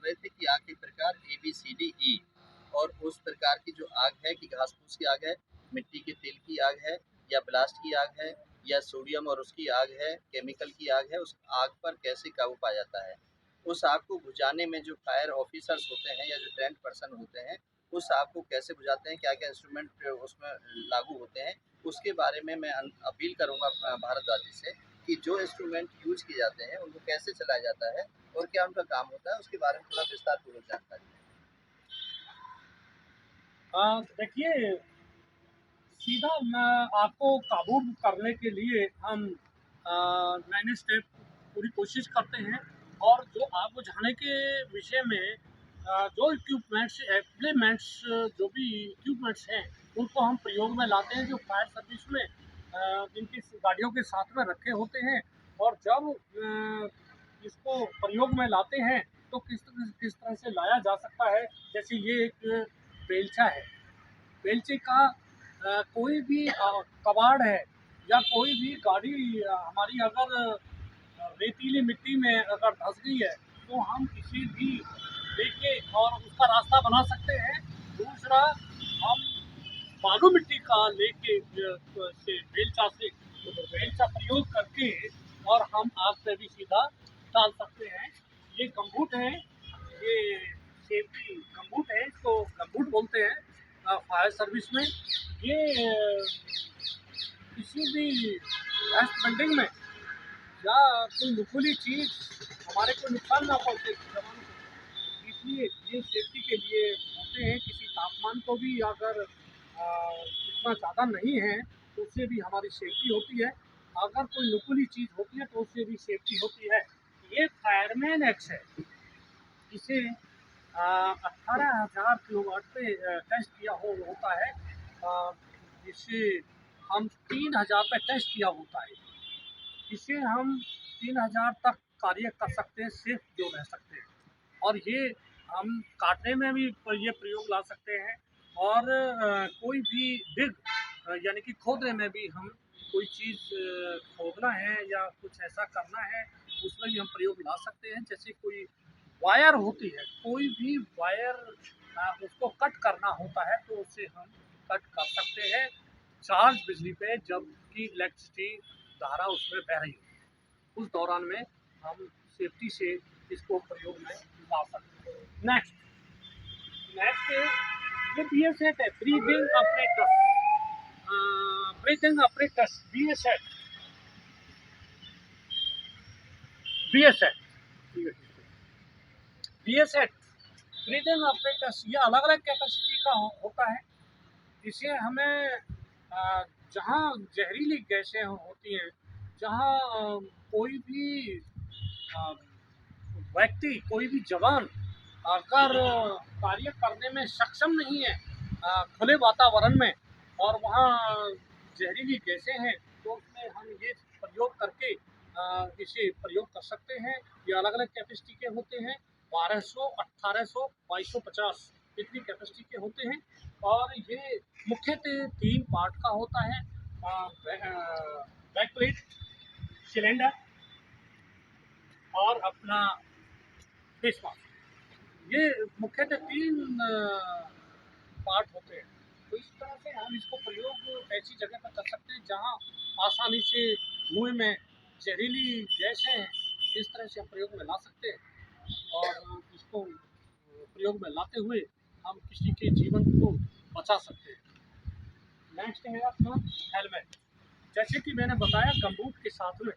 रहे थे कि आग के प्रकार ABCDE, और उस प्रकार की जो आग है कि घास फूस की आग है, मिट्टी के तेल की आग है, या ब्लास्ट की आग है, या सोडियम और उसकी आग है, केमिकल की आग है, उस आग पर कैसे काबू पाया जाता है। उस आग को बुझाने में जो फायर ऑफिसर्स होते हैं या जो ट्रेंड पर्सन होते हैं, उस आग को कैसे बुझाते हैं, क्या क्या इंस्ट्रूमेंट उसमें लागू होते हैं, उसके बारे में मैं अपील करूंगा भारतवासी से कि जो इंस्ट्रूमेंट यूज किए जाते हैं उनको कैसे चलाया जाता है और क्या उनका काम होता है, उसके बारे में थोड़ा विस्तार पूर्वक जानकारी दें। देखिए, सीधा आपको काबू करने के लिए हम नए स्टेप पूरी कोशिश करते हैं। और जो आग बुझाने के विषय में जो इक्विपमेंट्स एप्लीमेंट्स जो भी इक्विपमेंट्स हैं उनको हम प्रयोग में लाते हैं, जो फायर सर्विस में जिनकी गाड़ियों के साथ में रखे होते हैं। और जब इसको प्रयोग में लाते हैं तो किस तरह से लाया जा सकता है। जैसे ये एक बेलचा है, बेलचे का कोई भी कबाड़ है या कोई भी गाड़ी हमारी अगर रेतीली मिट्टी में अगर धंस गई है तो हम किसी भी लेके और उसका रास्ता बना सकते हैं। दूसरा, हम बालू मिट्टी का लेके से बेलचा प्रयोग करके और हम आग पे भी सीधा डाल सकते हैं। ये गम्बूट है, ये सेफ्टी गम्बूट है, इसको गम्बूट बोलते हैं फायर सर्विस में। ये किसी भी रेस्ट बिल्डिंग में या कोई नुकीली चीज़ हमारे को नुकसान ना पहुँचे जवानों को, इसलिए ये सेफ्टी के लिए होते हैं। किसी तापमान को भी अगर इतना ज़्यादा नहीं है तो उससे भी हमारी सेफ्टी होती है। अगर कोई नुकीली चीज़ होती है तो उससे भी सेफ्टी होती है। ये फायरमैन एक्स है, इसे 18,000 किलोवाट पे टेस्ट किया होता है। जिसे हम 3,000 पे टेस्ट किया होता है। इसे हम 3,000 तक कार्य कर सकते हैं, सेफ जो रह सकते हैं। और ये हम काटने में भी ये प्रयोग ला सकते हैं। और कोई भी डिग यानी कि खोदने में भी हम कोई चीज़ खोदना है या कुछ ऐसा करना है उसमें भी हम प्रयोग ला सकते हैं। जैसे कोई वायर होती है, कोई भी वायर उसको कट करना होता है तो उससे हम कट कर सकते हैं चार्ज बिजली पे, जबकि इलेक्ट्रिसिटी धारा उसमें बह रही हो। उस दौरान में हम सेफ्टी से इसको प्रयोग में ला सकते हैं। नेक्स्ट ये बी ए सेट है, breathing apparatus. Breathing apparatus B A set, B A set, B A set breathing apparatus, ये अलग अलग कैपेसिटी का होता है। इसे हमें जहाँ जहरीली गैसें होती हैं, जहाँ कोई भी व्यक्ति, कोई भी जवान अगर कार्य करने में सक्षम नहीं है खुले वातावरण में और वहाँ जहरीली गैसें हैं, तो उसमें हम ये प्रयोग करके इसे प्रयोग कर सकते हैं। ये अलग अलग कैपेसिटी के होते हैं, 1200, 1800, 2250 इतनी कैपेसिटी के होते हैं। और ये मुख्यतः 3 पार्ट का होता है, बैकवेट, सिलेंडर और अपना फेस मास्क। ये मुख्यतः 3 पार्ट होते हैं। तो इस तरह से हम इसको प्रयोग ऐसी जगह पर कर सकते हैं जहाँ आसानी से धुएँ में जहरीली गैसें हैं, इस तरह से हम प्रयोग में ला सकते हैं। और इसको प्रयोग में लाते हुए हम किसी के जीवन को बचा सकते हैं। नेक्स्ट है अपना हेलमेट। जैसे कि मैंने बताया गम्बूट के साथ में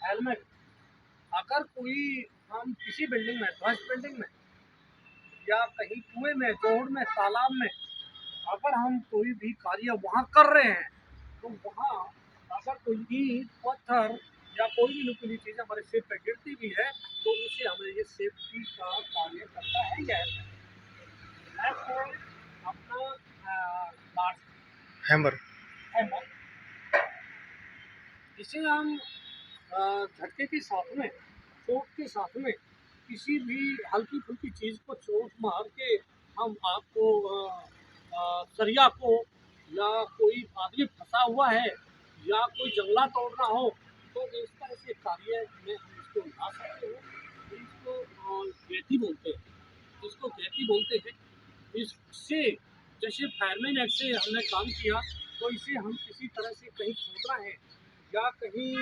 हेलमेट, अगर कोई हम किसी बिल्डिंग में, ध्वस्त बिल्डिंग में या कहीं कुएं में, जोड़ में, तालाब में अगर हम कोई भी कार्य वहाँ कर रहे हैं तो वहाँ अगर कोई ईंट पत्थर या कोई भी नुकीली चीज़ हमारे सिर पे गिरती भी है तो उससे हमें ये सेफ्टी का कार्य करता है। यह नेक्स्ट है अपना लास्ट हैमर। हैमर। इसे हम झटके के साथ में, चोट के साथ में, किसी भी हल्की फुल्की चीज़ को चोट मार के हम आग को सरिया को, या कोई आदमी फंसा हुआ है या कोई जंगला तोड़ना हो तो इस तरह से कार्य में हम इसको ला सकते हैं। इसको गैती बोलते हैं, इसको गैती बोलते हैं। इससे जैसे फायरमैन एक्ट से हमने काम किया, तो इसे हम किसी तरह से कहीं खोदना है या कहीं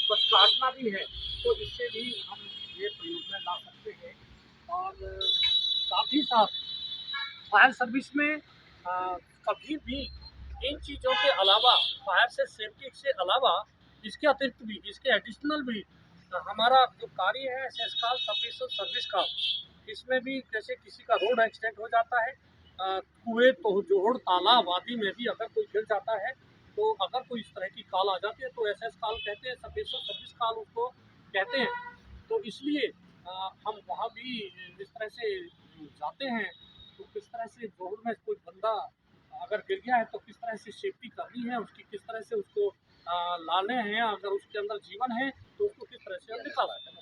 कुछ काटना भी है, तो इससे भी हम ये प्रयोग में ला सकते हैं। और साथ ही साथ फायर सर्विस में कभी भी इन चीज़ों के अलावा, फायर से सेफ्टी से अलावा, इसके अतिरिक्त भी, इसके एडिशनल भी हमारा जो कार्य है सेस्काल स्पेशल सर्विस का, इसमें भी जैसे किसी का रोड एक्सीडेंट हो जाता है, कुएं तो जोड़ तालाब आदि में भी अगर कोई गिर जाता है, तो अगर कोई इस तरह की कॉल आ जाती है तो एसएस कॉल कहते हैं, स्पेशल सर्विस कॉल उसको कहते हैं। तो इसलिए हम वहाँ भी इस तरह से जाते हैं, तो किस तरह से जोड़ में कोई बंदा अगर गिर गया है तो किस तरह से सेफ्टी करनी है उसकी, किस तरह से उसको लाने हैं, अगर उसके अंदर जीवन है तो उसको किस तरह से हम निकाल सकते हैं।